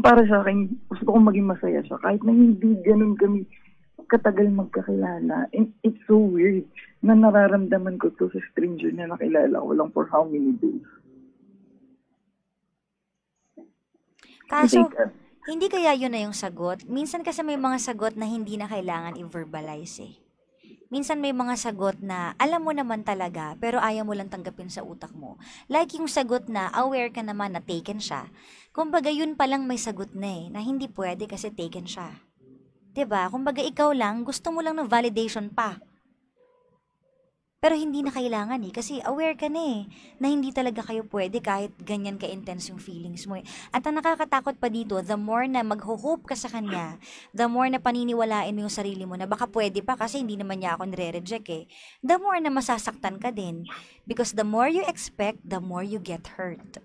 para sa akin, gusto kong maging masaya siya. Kahit na hindi ganun kami katagal magkakilala. And it's so weird na nararamdaman ko to sa stranger na nakilala ko lang for how many days. Kaso, hindi kaya yun na yung sagot? Minsan kasi may mga sagot na hindi na kailangan i-verbalize eh. Minsan may mga sagot na alam mo naman talaga pero ayaw mo lang tanggapin sa utak mo. Like yung sagot na aware ka naman na taken siya. Kumbaga yun palang may sagot na eh, na hindi pwede kasi taken siya. 'Di ba? Kumbaga ikaw lang, gusto mo lang ng validation pa. Pero hindi na kailangan eh, kasi aware ka na eh, na hindi talaga kayo pwede kahit ganyan ka-intense yung feelings mo eh. At ang nakakatakot pa dito, the more na mag-hope ka sa kanya, the more na paniniwalain mo yung sarili mo na baka pwede pa kasi hindi naman niya ako nire-reject eh, the more na masasaktan ka din. Because the more you expect, the more you get hurt.